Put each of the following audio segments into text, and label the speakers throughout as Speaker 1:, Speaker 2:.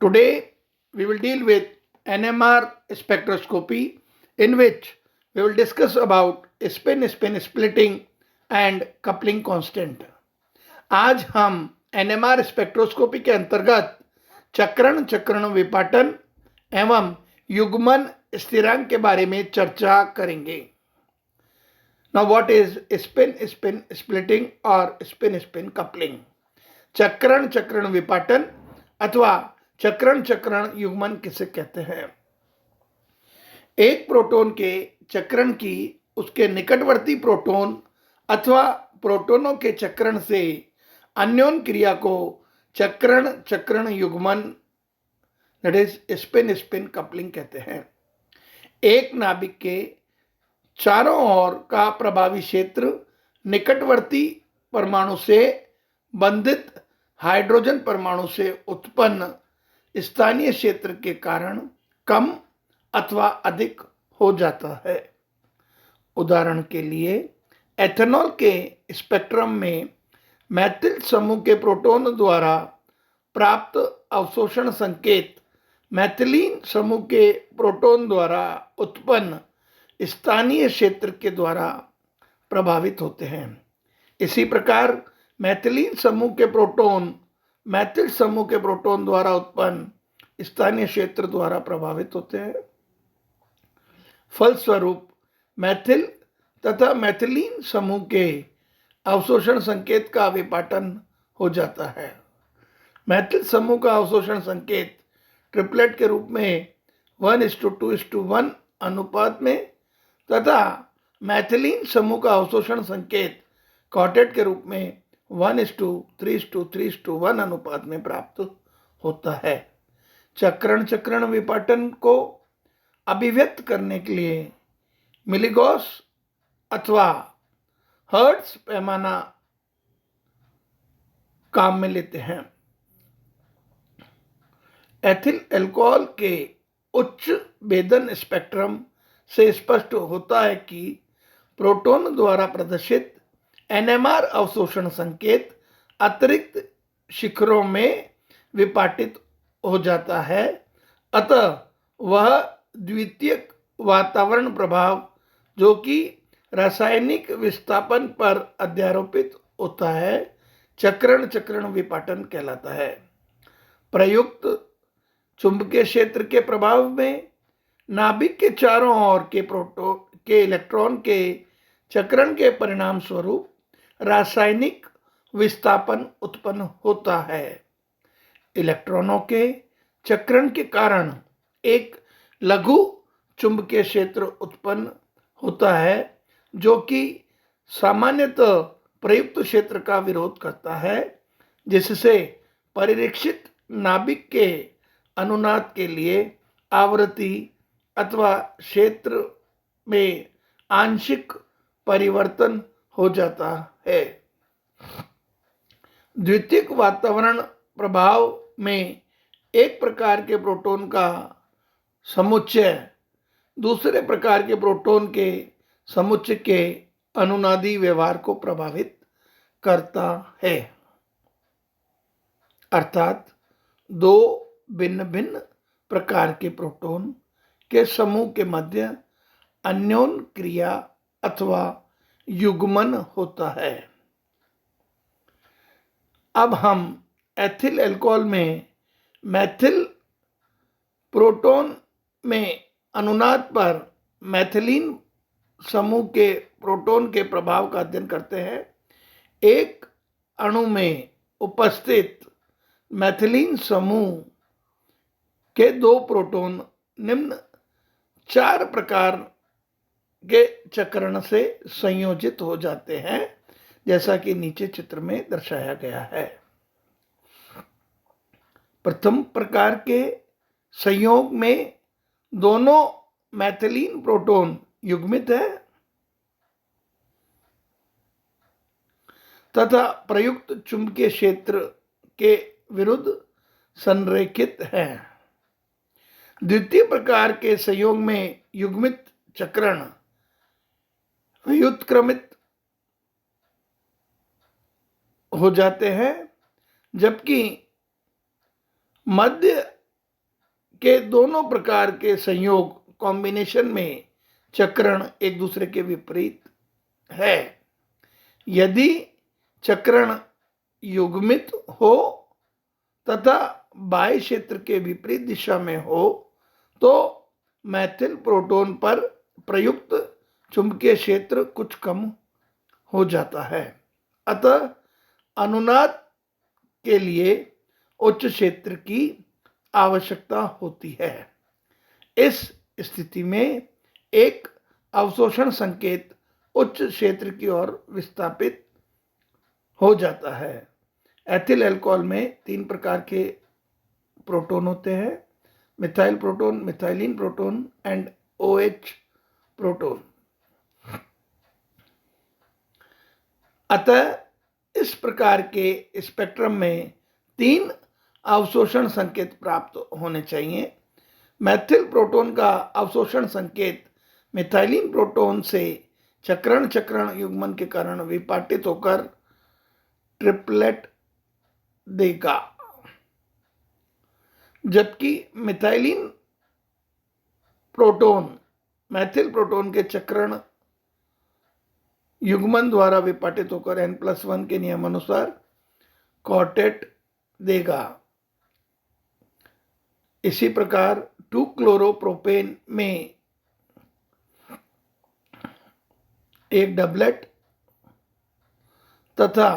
Speaker 1: Today, we will deal with NMR spectroscopy, in which we will discuss about spin splitting and coupling constant. आज हम NMR spectroscopy के अंतर्गत चक्रण चक्रण विपाटन एवं युग्मन स्थिरांक के बारे में चर्चा करेंगे. Now, what is spin splitting or spin coupling? चक्रण चक्रण विपाटन अथवा चक्रण चक्रण युग्मन किसे कहते हैं? एक प्रोटॉन के चक्रण की उसके निकटवर्ती प्रोटॉन अथवा प्रोटॉनों के चक्रण से अन्योन क्रिया को चक्रण चक्रण युग्मन दैट इज स्पिन कपलिंग कहते हैं. एक नाभिक के चारों ओर का प्रभावी क्षेत्र निकटवर्ती परमाणु से बंधित हाइड्रोजन परमाणु से उत्पन्न स्थानीय क्षेत्र के कारण कम अथवा अधिक हो जाता है. उदाहरण के लिए एथेनॉल के स्पेक्ट्रम में मैथिल समूह के प्रोटॉन द्वारा प्राप्त अवशोषण संकेत मैथिलीन समूह के प्रोटॉन द्वारा उत्पन्न स्थानीय क्षेत्र के द्वारा प्रभावित होते हैं. इसी प्रकार मैथिलीन समूह के प्रोटॉन मैथिल समूह के प्रोटॉन द्वारा उत्पन्न स्थानीय क्षेत्र द्वारा प्रभावित होते हैं. फलस्वरूप मैथिल तथा मैथिलीन समूह के अवशोषण संकेत का विपाटन हो जाता है. मैथिल समूह का अवशोषण संकेत ट्रिपलेट के रूप में 1:2:1 अनुपात में तथा मैथिलीन समूह का अवशोषण संकेत क्वार्टेट के रूप में 1:3:3:1 अनुपात में प्राप्त होता है. चक्रण चक्रण विपाटन को अभिव्यक्त करने के लिए मिलीगॉस अथवा हर्ट्ज पैमाना काम में लेते हैं. एथिल अल्कोहल के उच्च भेदन स्पेक्ट्रम से स्पष्ट होता है कि प्रोटॉन द्वारा प्रदर्शित एनएमआर अवशोषण संकेत अतिरिक्त शिखरों में विपाटित हो जाता है. अतः वह द्वितीयक वातावरण प्रभाव जो कि रासायनिक विस्थापन पर अध्यारोपित होता है चक्रण चक्रण विपाटन कहलाता है. प्रयुक्त चुंबकीय क्षेत्र के प्रभाव में नाभिक के चारों ओर के प्रोटॉन के इलेक्ट्रॉन के चक्रण के परिणाम स्वरूप रासायनिक विस्थापन उत्पन्न होता है. इलेक्ट्रॉनों के चक्रण के कारण एक लघु चुंबकीय क्षेत्र उत्पन्न होता है जो कि सामान्यतः प्रयुक्त क्षेत्र का विरोध करता है, जिससे परिरक्षित नाभिक के अनुनाद के लिए आवृत्ति अथवा क्षेत्र में आंशिक परिवर्तन हो जाता है. द्वितीयक वातावरण प्रभाव में एक प्रकार के प्रोटॉन का समुच्चय दूसरे प्रकार के प्रोटॉन के समुच्चय के अनुनादी व्यवहार को प्रभावित करता है. अर्थात दो भिन्न भिन्न प्रकार के प्रोटॉन के समूह के मध्य अन्योन क्रिया अथवा युग्मन होता है. अब हम एथिल अल्कोहल में मैथिल प्रोटॉन में अनुनाद पर मैथिलीन समूह के प्रोटॉन के प्रभाव का अध्ययन करते हैं. एक अणु में उपस्थित मैथिलीन समूह के दो प्रोटॉन निम्न 4 प्रकार के चक्रण से संयोजित हो जाते हैं, जैसा कि नीचे चित्र में दर्शाया गया है. प्रथम प्रकार के संयोग में दोनों मैथिलीन प्रोटॉन युग्मित है तथा प्रयुक्त चुंबकीय क्षेत्र के विरुद्ध संरेखित है. द्वितीय प्रकार के संयोग में युग्मित चक्रण व्युत्क्रमित हो जाते हैं, जबकि मध्य के दोनों प्रकार के संयोग कॉम्बिनेशन में चक्रण एक दूसरे के विपरीत है। यदि चक्रण युग्मित हो तथा बाह्य क्षेत्र के विपरीत दिशा में हो तो मैथिल प्रोटॉन पर प्रयुक्त चुंबकीय क्षेत्र कुछ कम हो जाता है। अतः अनुनाद के लिए उच्च क्षेत्र की आवश्यकता होती है। इस स्थिति में एक अवशोषण संकेत उच्च क्षेत्र की ओर विस्थापित हो जाता है। एथिल अल्कोहल में 3 प्रकार के प्रोटॉन होते हैं, methyl proton, methylene proton and OH proton. अतः इस प्रकार के स्पेक्ट्रम में 3 अवशोषण संकेत प्राप्त होने चाहिए। मैथिल प्रोटॉन का अवशोषण संकेत मिथाइलिन प्रोटॉन से चक्रण चक्रण युग्मन के कारण विपाटित होकर ट्रिपलेट देगा, जबकि मिथाइलिन प्रोटॉन मैथिल प्रोटॉन के चक्रण युग्मन द्वारा विपाटित होकर N+1 के नियमानुसार क्वार्टेट देगा। इसी प्रकार 2-क्लोरोप्रोपेन में एक डबलेट तथा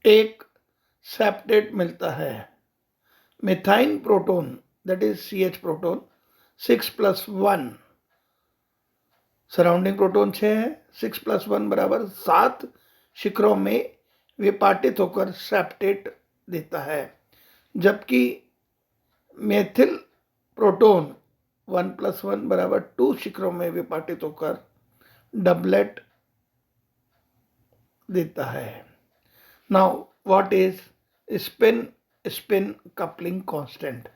Speaker 1: एक सेप्टेट मिलता है। Methine proton that is CH proton 6+1, surrounding proton 6 है, 6+1 बराबर 7 शिखरों में विपाटित होकर सेप्टेट देता है, जबकि मेथिल प्रोटॉन 1+1 बराबर 2 शिखरों में विपाटित होकर डबलेट देता है। Now what is spin spin coupling constant?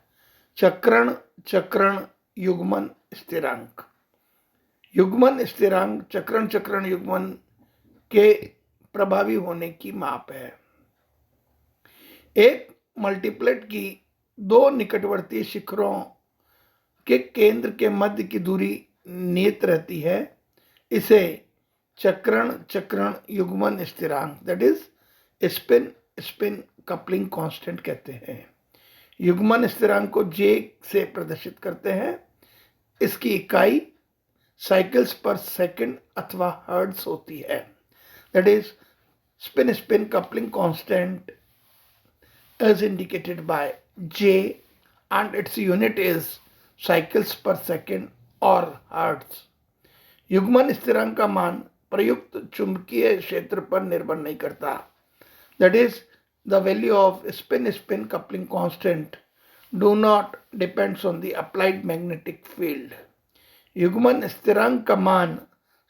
Speaker 1: चक्रण चक्रण युग्मन स्थिरांक। युग्मन स्थिरांक चक्रण चक्रण युग्मन के प्रभावी होने की माप है। एक मल्टीप्लेट की 2 निकटवर्ती शिखरों के केंद्र के मध्य की दूरी नियत रहती है। इसे चक्रण चक्रण युग्मन स्थिरांक that is spin spin coupling constant कहते हैं। युग्मन स्थिरांक को J से प्रदर्शित करते हैं। इसकी इकाई साइकिल्स पर सेकंड अथवा हर्ट्ज होती है। That is spin spin coupling constant is indicated by J and its unit is cycles per second or hertz. युग्मन स्थिरांक का मान प्रयुक्त चुंबकीय क्षेत्र पर निर्भर नहीं करता। That is, the value of spin-spin coupling constant do not depends on the applied magnetic field. युग्मन स्थिरांक का मान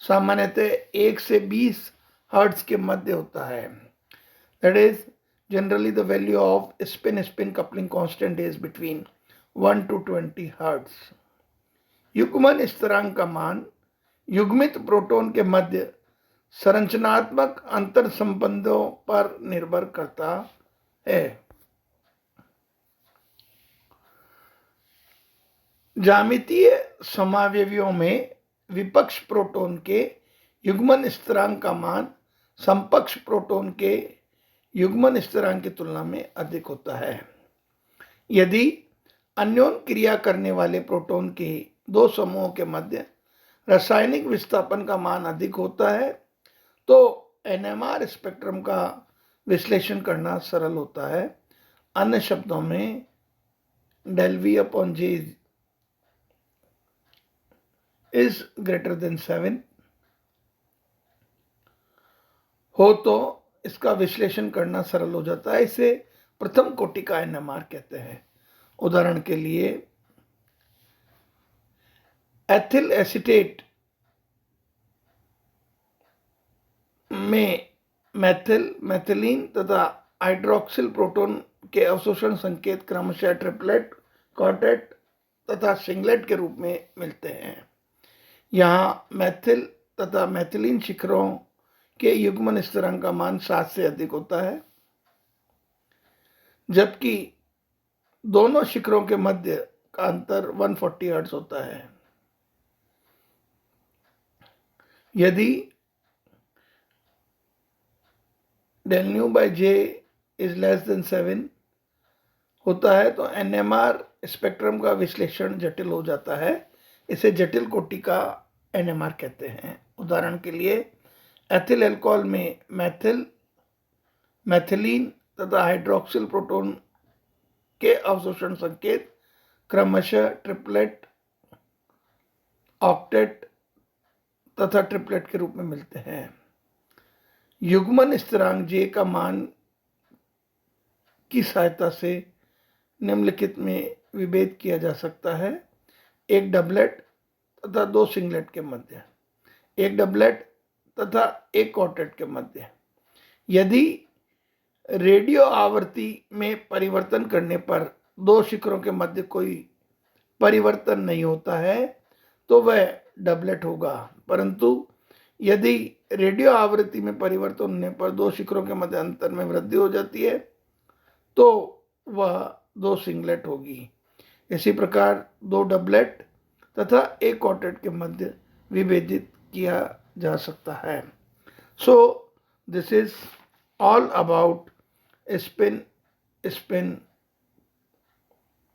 Speaker 1: सामान्यतः 1 से 20 हर्ट्ज के मध्य होता है। That is, generally the value of spin-spin coupling constant is between 1 to 20 hertz. युग्मन स्थिरांक का मान युग्मित प्रोटॉन के मध्य संरचनात्मक अंतर संबंधों पर निर्भर करता है। ज्यामितीय समावयवियों में विपक्ष प्रोटॉन के युग्मन स्थिरांक का मान समपक्ष प्रोटॉन के युग्मन स्थिरांक की तुलना में अधिक होता है। यदि अन्योन क्रिया करने वाले प्रोटॉन के 2 समूहों के मध्य रासायनिक विस्थापन का मान अधिक होता है तो NMR स्पेक्ट्रम का विश्लेषण करना सरल होता है। अन्य शब्दों में del V/J is greater than 7 हो तो इसका विश्लेषण करना सरल हो जाता है। इसे प्रथम कोटि का NMR कहते हैं। उदाहरण के लिए एथिल एसीटेट में मैथिल मैथिलीन तथा हाइड्रोक्सिल प्रोटॉन के अवशोषण संकेत क्रमशः ट्रिपलेट, क्वार्टेट तथा सिंगलेट के रूप में मिलते हैं। यहाँ मैथिल तथा मैथिलीन शिखरों के युग्मन स्थिरांक का मान 7 से अधिक होता है, जबकि दोनों शिखरों के मध्य का अंतर 140 हर्ट्ज होता है। यदि del nu by j is less than 7 होता है तो एनएमआर स्पेक्ट्रम का विश्लेषण जटिल हो जाता है। इसे जटिल कोटि का एनएमआर कहते हैं। उदाहरण के लिए एथिल अल्कोहल में मैथिलीन तथा हाइड्रोक्सिल प्रोटॉन के अवशोषण संकेत क्रमशः ट्रिपलेट, ऑक्टेट तथा ट्रिपलेट के रूप में मिलते हैं। युग्मन स्थिरांक जे का मान की सहायता से निम्नलिखित में विभेद किया जा सकता है। एक डबलेट तथा दो सिंगलेट के मध्य, एक डबलेट तथा एक क्वार्टेट के मध्य। यदि रेडियो आवृत्ति में परिवर्तन करने पर दो शिखरों के मध्य कोई परिवर्तन नहीं होता है तो वह डबलेट होगा, परंतु यदि रेडियो आवृत्ति में परिवर्तन होने पर दो शिखरों के मध्य अंतर में वृद्धि हो जाती है तो वह दो सिंगलेट होगी। इसी प्रकार दो डबलेट तथा एक क्वार्टेट के मध्य विभेदित किया जा सकता है। So this is all about spin